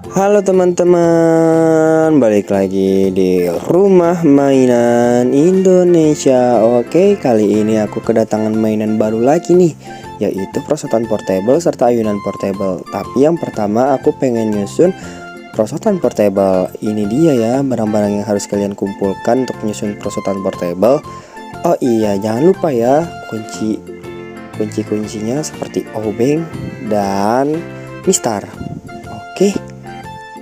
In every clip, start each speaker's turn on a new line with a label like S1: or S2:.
S1: Halo teman-teman, balik lagi di Rumah Mainan Indonesia. Oke, kali ini aku kedatangan mainan baru lagi nih, yaitu perosotan portable serta ayunan portable. Tapi yang pertama aku pengen nyusun perosotan portable. Ini dia ya barang-barang yang harus kalian kumpulkan untuk menyusun perosotan portable. Oh iya, jangan lupa ya kunci-kuncinya seperti obeng dan mistar. Oke,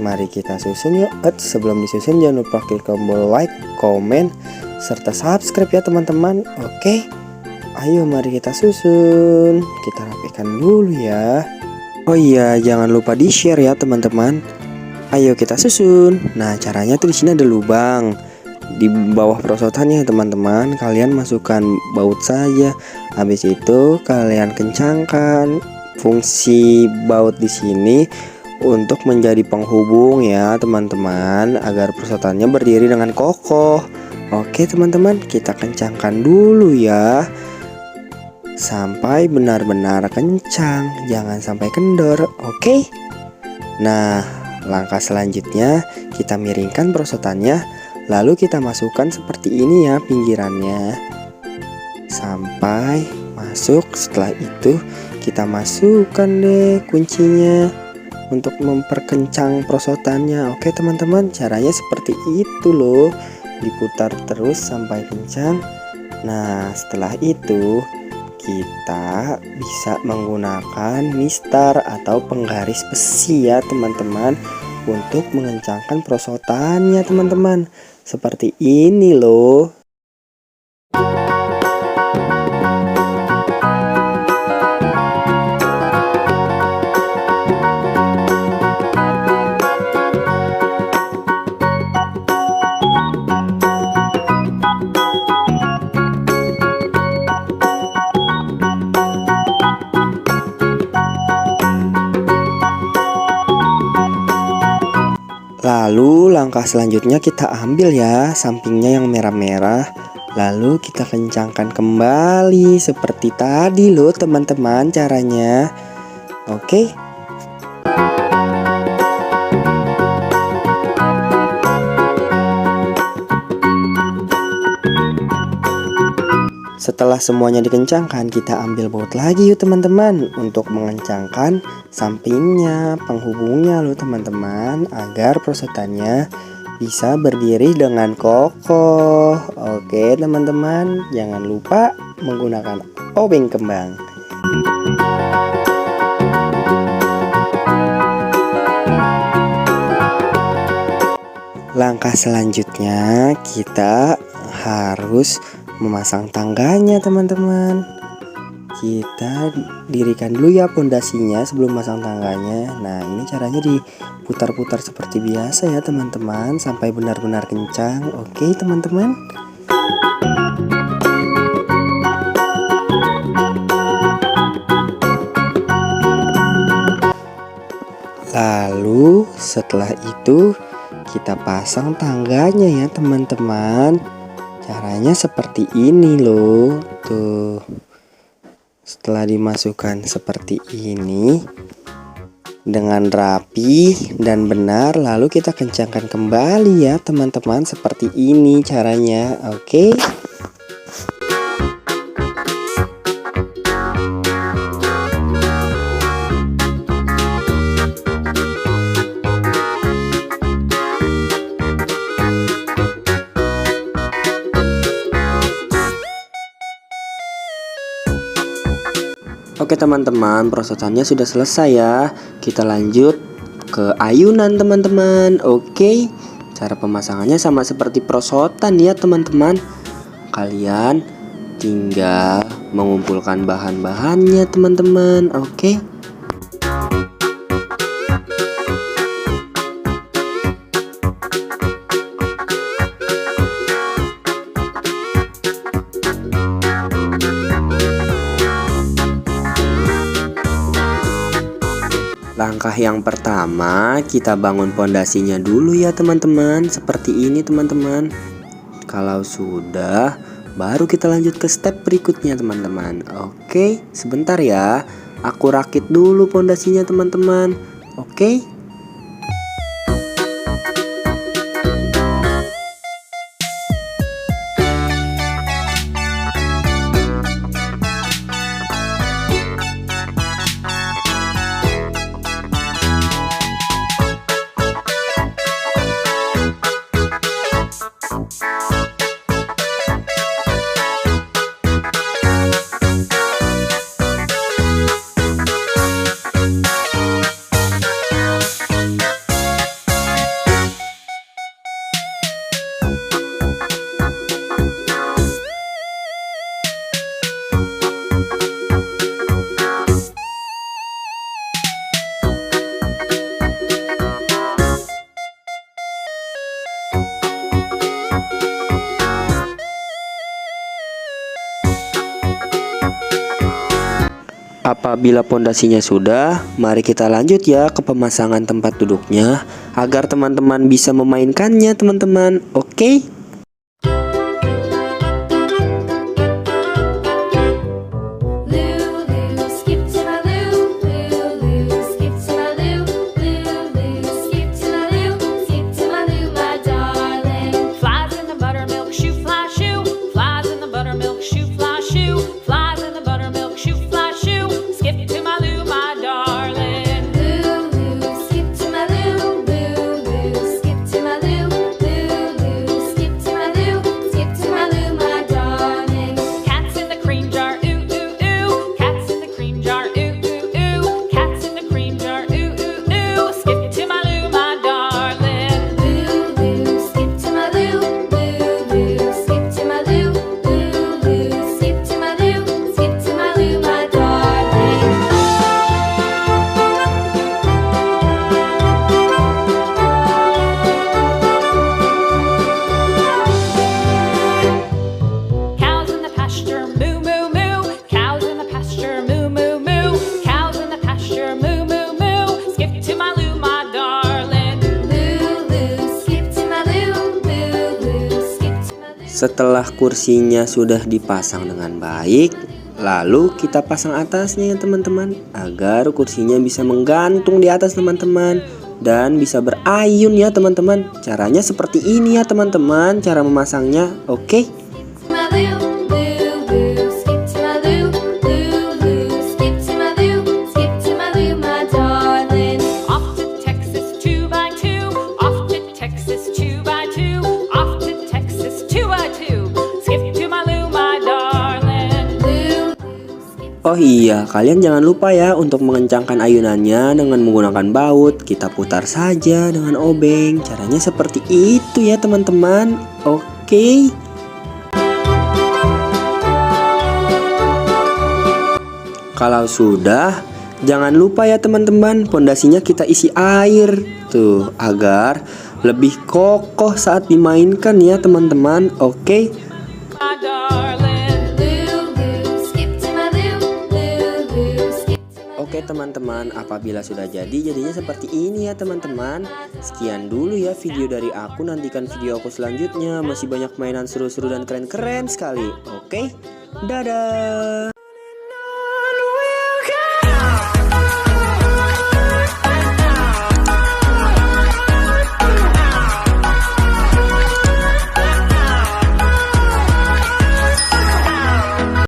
S1: mari kita susun yuk. Sebelum disusun jangan lupa klik tombol like, komen, serta subscribe ya teman-teman. Oke, ayo mari kita susun. Kita rapikan dulu ya. Oh iya, jangan lupa di share ya teman-teman. Ayo kita susun. Nah, caranya tuh di sini ada lubang di bawah perosotannya teman-teman. Kalian masukkan baut saja. Habis itu kalian kencangkan fungsi baut di sini untuk menjadi penghubung ya teman-teman, agar perosotannya berdiri dengan kokoh. Oke teman-teman, kita kencangkan dulu ya sampai benar-benar kencang, jangan sampai kendor. Oke. Nah, langkah selanjutnya kita miringkan perosotannya, lalu kita masukkan seperti ini ya pinggirannya sampai masuk. Setelah itu kita masukkan deh kuncinya untuk memperkencang perosotannya. Oke teman-teman, caranya seperti itu loh, diputar terus sampai kencang. Nah, setelah itu kita bisa menggunakan mistar atau penggaris besi ya teman-teman, untuk mengencangkan perosotannya teman-teman. Seperti ini loh. Lalu langkah selanjutnya kita ambil ya sampingnya yang merah-merah, lalu kita kencangkan kembali seperti tadi loh teman-teman caranya. Oke. Setelah semuanya dikencangkan, kita ambil baut lagi yuk teman-teman, untuk mengencangkan sampingnya, penghubungnya loh teman-teman, agar perosotannya bisa berdiri dengan kokoh. Oke teman-teman, jangan lupa menggunakan obeng kembang. Langkah selanjutnya kita harus memasang tangganya teman-teman. Kita dirikan dulu ya pondasinya sebelum masang tangganya. Nah, ini caranya diputar-putar seperti biasa ya teman-teman, sampai benar-benar kencang. Oke teman-teman. Lalu setelah itu kita pasang tangganya ya teman-teman. Caranya seperti ini loh. Tuh. Setelah dimasukkan seperti ini dengan rapi dan benar, lalu kita kencangkan kembali ya teman-teman, seperti ini caranya. Oke. Oke teman-teman, perosotannya sudah selesai ya. Kita lanjut ke ayunan teman-teman. Oke, cara pemasangannya sama seperti perosotan ya teman-teman. Kalian tinggal mengumpulkan bahan-bahannya teman-teman. Oke. Langkah yang pertama, kita bangun pondasinya dulu ya teman-teman. Seperti ini teman-teman. Kalau sudah, baru kita lanjut ke step berikutnya teman-teman. Oke, sebentar ya. Aku rakit dulu pondasinya teman-teman. Oke. Apabila pondasinya sudah, mari kita lanjut ya ke pemasangan tempat duduknya agar teman-teman bisa memainkannya teman-teman. Oke? Setelah kursinya sudah dipasang dengan baik, lalu kita pasang atasnya ya teman-teman, agar kursinya bisa menggantung di atas teman-teman dan bisa berayun ya teman-teman. Caranya seperti ini ya teman-teman, cara memasangnya. Oke? Oh iya, kalian jangan lupa ya untuk mengencangkan ayunannya dengan menggunakan baut. Kita putar saja dengan obeng. Caranya seperti itu ya teman-teman. Oke. Kalau sudah, jangan lupa ya teman-teman, pondasinya kita isi air tuh agar lebih kokoh saat dimainkan ya teman-teman. Oke. Oke teman-teman, apabila sudah jadinya seperti ini ya teman-teman. Sekian dulu ya video dari aku, nantikan video aku selanjutnya. Masih banyak mainan seru-seru dan keren-keren sekali. Oke, dadah.